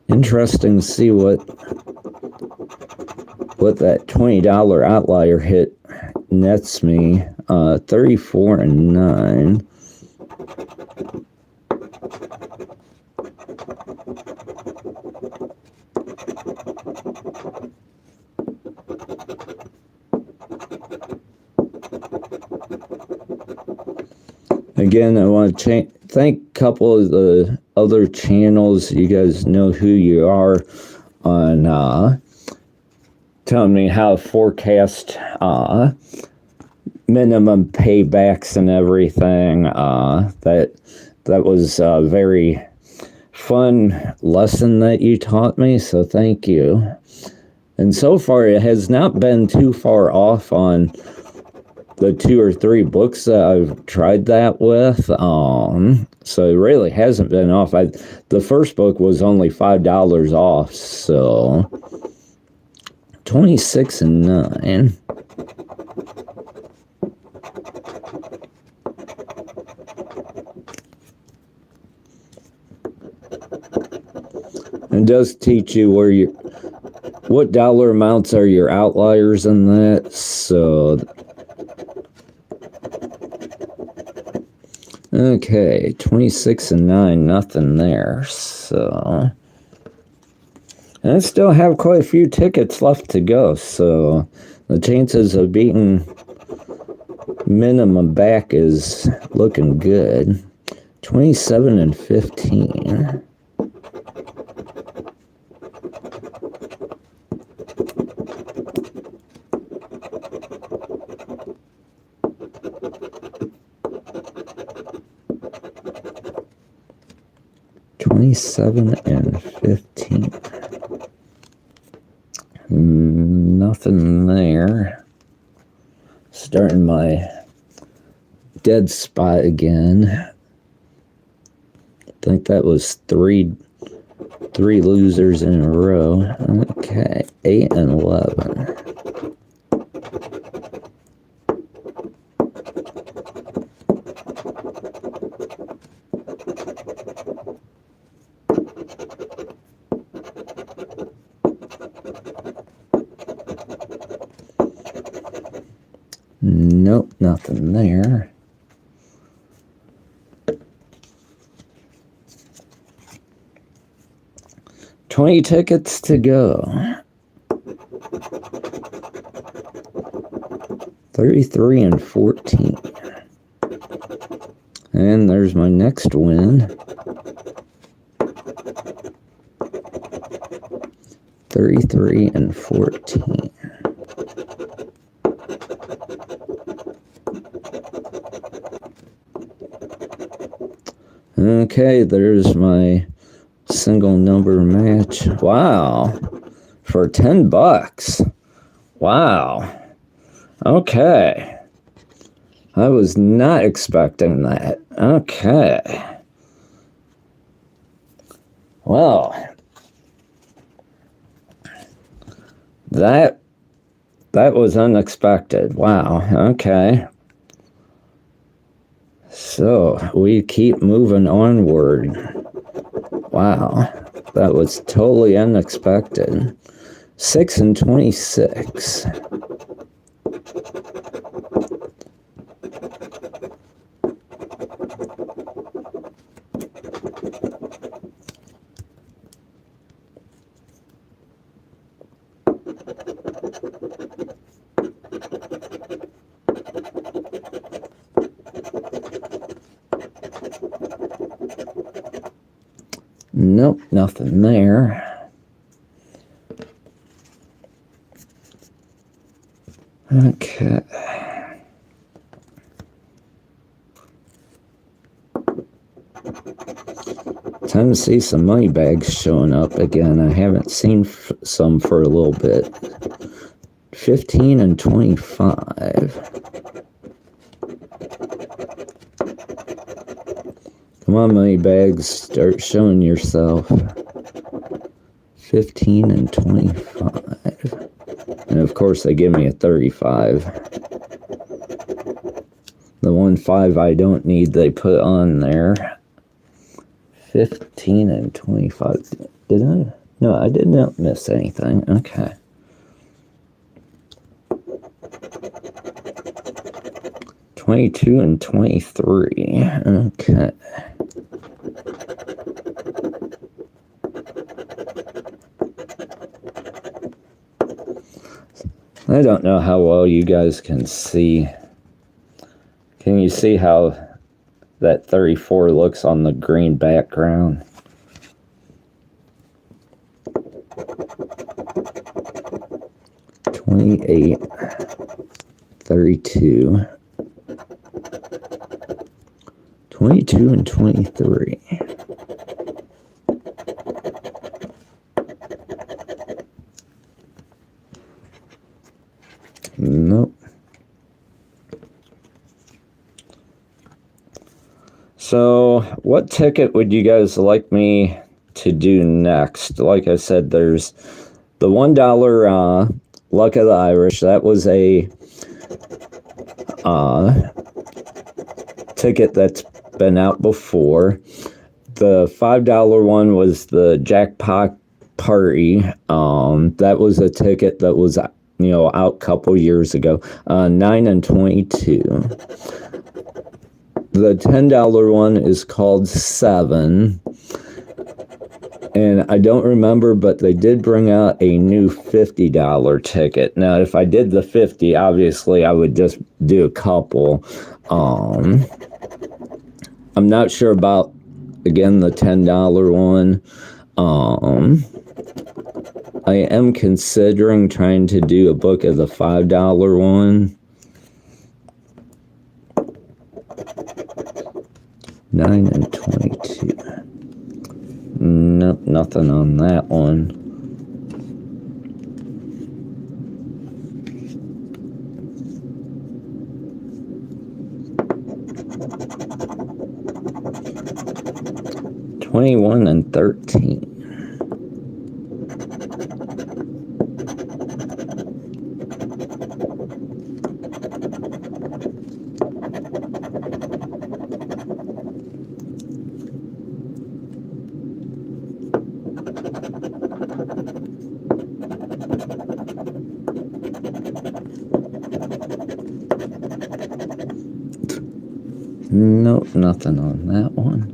interesting to see what that $20 outlier hit nets me. 34 and 9. Again, I want to thank a couple of the other channels. You guys know who you are on telling me how to forecast minimum paybacks and everything. That was a very fun lesson that you taught me, so thank you. And so far, it has not been too far off on the 2 or 3 books that I've tried that with. So it really hasn't been off. The first book was only $5 off, so 26 and 9. It does teach you what dollar amounts are your outliers in that, so okay, 26 and 9, nothing there, so and I still have quite a few tickets left to go, so the chances of beating minimum back is looking good. 27 and 15. And 15. Nothing there. Starting my dead spot again. I think that was three losers in a row. Okay, 8 and 11. Nope, nothing there. $20 tickets to go. 33 and 14. And there's my next win. 33 and 14. Okay, there's my single number match. Wow. For $10. Wow. Okay. I was not expecting that. Okay. Well, that was unexpected. Wow. Okay. So we keep moving onward. Wow, that was totally unexpected. 6 and 26. Nope, nothing there. Okay. Time to see some money bags showing up again. I haven't seen some for a little bit. 15 and 25. Come on, money bags, start showing yourself. 15 and 25. And of course, they give me a 35. The 1 5 I don't need, they put on there. 15 and 25. Did I? No, I did not miss anything. Okay. $22 and $23. Okay. I don't know how well you guys can see. Can you see how that 34 looks on the green background? $28, $32, $22 and $23. Nope. So, what ticket would you guys like me to do next? Like I said, there's the $1 Luck of the Irish. That was a ticket that's been out before. The $5 one was the Jackpot Party. That was a ticket that was out a couple years ago. 9 and 22. The $10 one is called 7. And I don't remember, but they did bring out a new $50 ticket. Now, if I did the 50, obviously I would just do a couple. I'm not sure about, again, the $10 one. I am considering trying to do a book of the $5 one. 9 and 22. Nope, nothing on that one. $21 and $13. Nope, nothing on that one.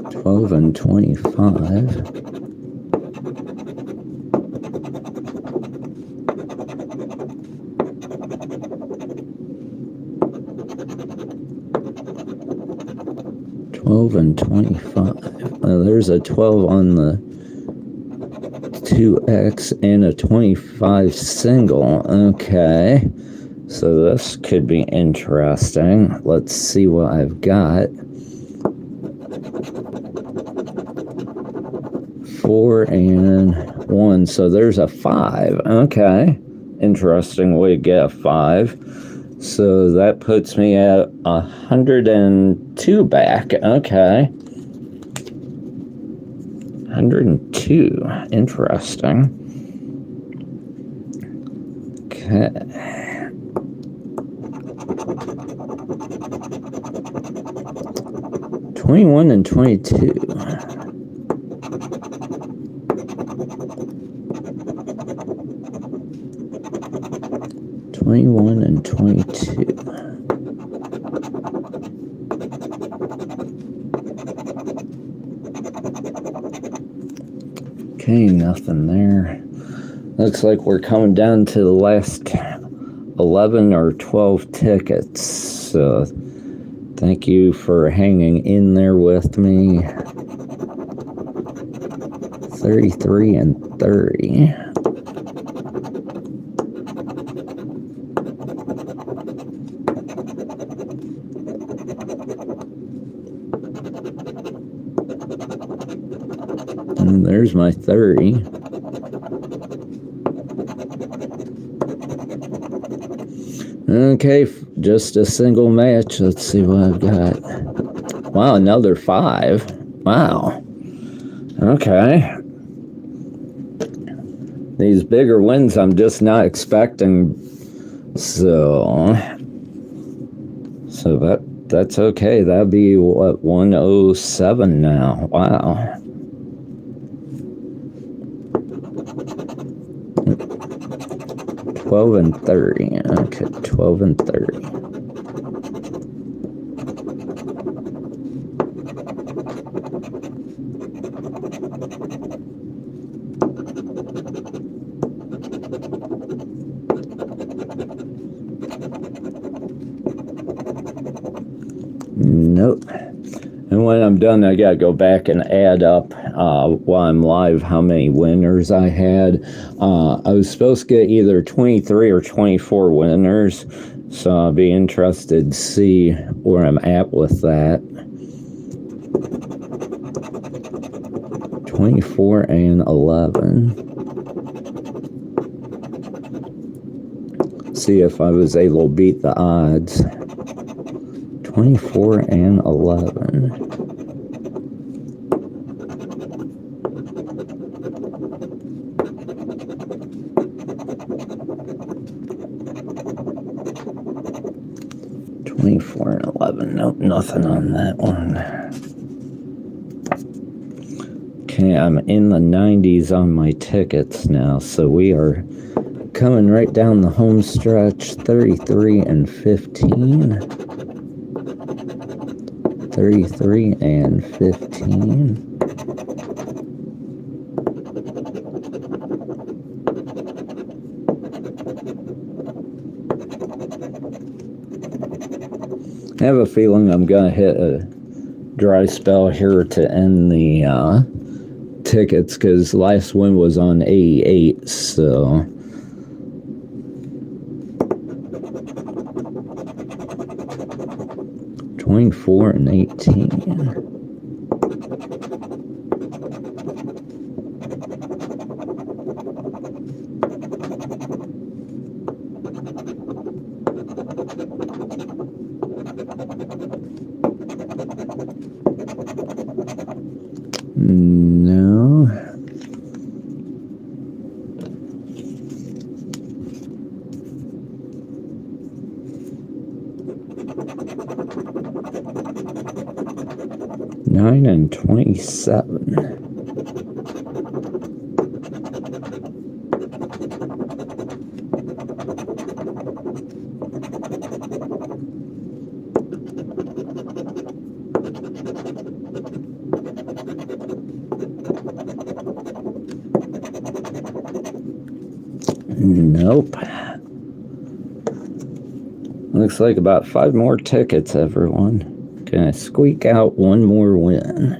$12 and $25. $12 and $25. There's a 12 on the 2X and a 25 single. Okay. So this could be interesting. Let's see what I've got. 4 and 1. So there's a 5. Okay. Interesting way to get a 5. So that puts me at 102 back. Okay. 102. Interesting. Okay. $21 and $22. $21 and $22. Okay, nothing there. Looks like we're coming down to the last 11 or 12 tickets. So thank you for hanging in there with me. 33 and 30. And there's my 30. Okay, just a single match. Let's see what I've got. Wow, another 5. Wow. Okay. These bigger wins I'm just not expecting. So that's okay. That'd be what, 107 now. Wow. $12 and $30. Okay, $12 and $30. Nope. And when I'm done, I gotta go back and add up while I'm live how many winners I had. I was supposed to get either 23 or 24 winners, so I'll be interested to see where I'm at with that. 24 and 11. See if I was able to beat the odds. 24 and 11. Nope, nothing on that one. Okay, I'm in the 90s on my tickets now, so we are coming right down the home stretch. 33 and 15. 33 and 15. I have a feeling I'm going to hit a dry spell here to end the tickets, because last win was on 88, so... $24 and 18. No. $9 and 27. Nope. Looks like about 5 more tickets, everyone. Gonna squeak out one more win.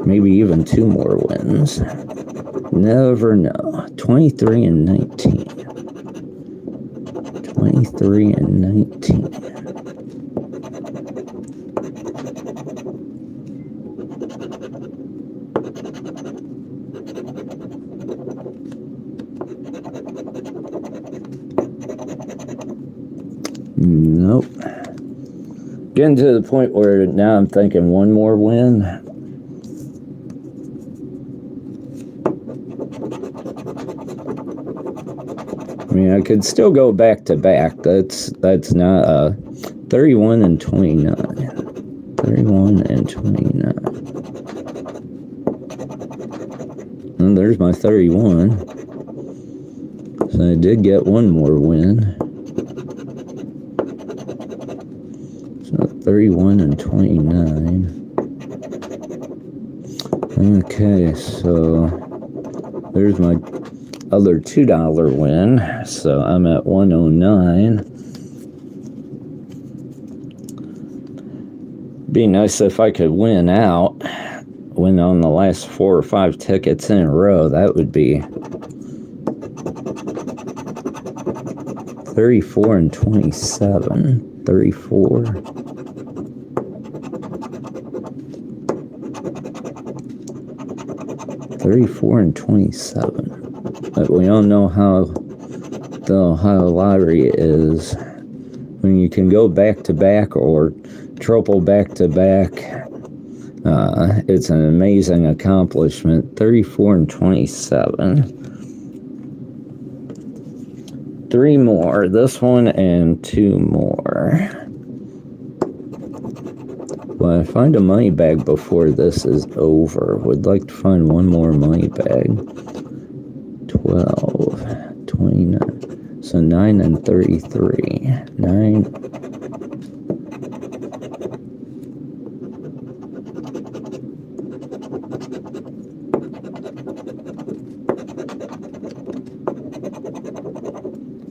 Maybe even 2 more wins. Never know. 23 and 19. 23 and 19. Nope. Getting to the point where now I'm thinking one more win. mean, I could still go back to back. That's not 31 and 29. 31 and 29. And there's my 31. So I did get one more win. So 31 and 29. Okay, so there's my other $2 win. So I'm at 109. Be nice if I could win on the last 4 or 5 tickets in a row. That would be 34 and 27. 34. 34 and 27. But we all know how the Ohio lottery is. When you can go back to back or triple back to back, it's an amazing accomplishment. 34 and 27. 3 more. This one and 2 more. Well, I find a money bag before this is over. Would like to find one more money bag. 12, 29. So 9 and 33. 9.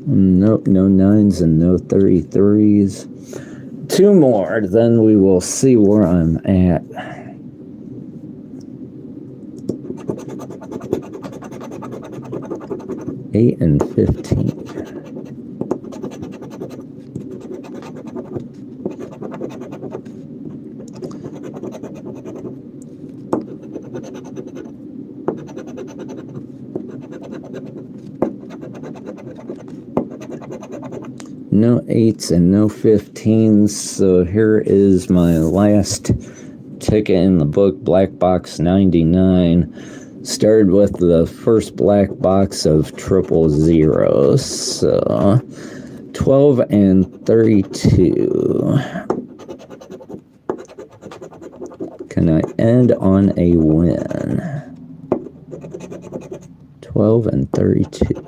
Nope, no 9s and no 33s. 2 more, then we will see where I'm at. $8 and 15. No 8s and no 15s, so here is my last ticket in the book, Black Box 99. Started with the first black box of triple zeros, so 12 and 32. Can I end on a win? 12 and 32.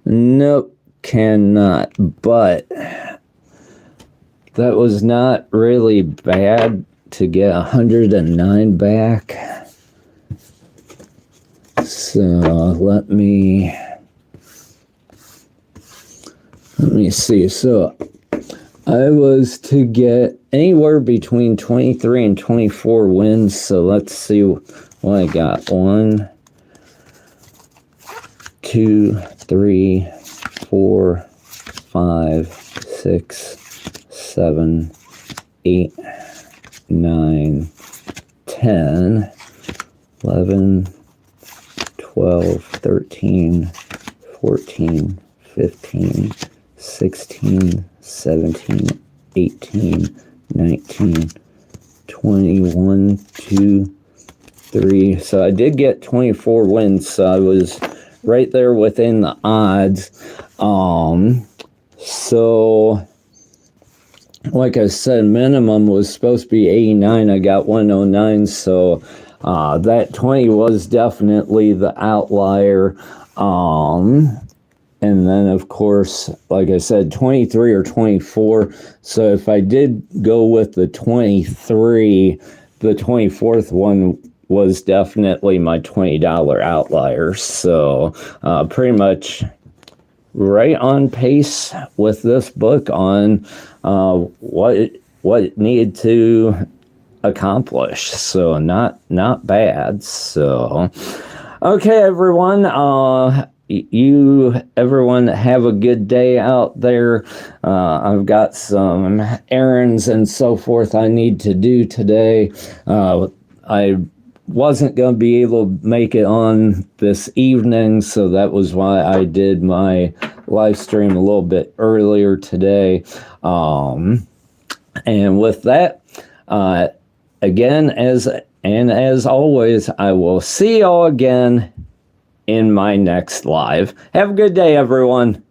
Nope, cannot, but that was not really bad to get 109 back. So let me see. So I was to get anywhere between 23 and 24 wins. So let's see what I got. 1, 2, 3, 4, 5, 6, 7, 8, 9, 10, 11, 12, 13, 14, 15, 16, 17, 18, 19, 21, 2, 3. So I did get 24 wins, so I was right there within the odds. So like I said, minimum was supposed to be 89. I got 109, so that 20 was definitely the outlier. And then, of course, like I said, 23 or 24. So if I did go with the 23, the 24th one was definitely my $20 outlier. So pretty much right on pace with this book on what it needed to accomplish. So not bad. So okay, everyone. Everyone have a good day out there. I've got some errands and so forth I need to do today. I wasn't going to be able to make it on this evening, so that was why I did my live stream a little bit earlier today. And with that, again, as always, I will see y'all again in my next live. Have a good day, everyone.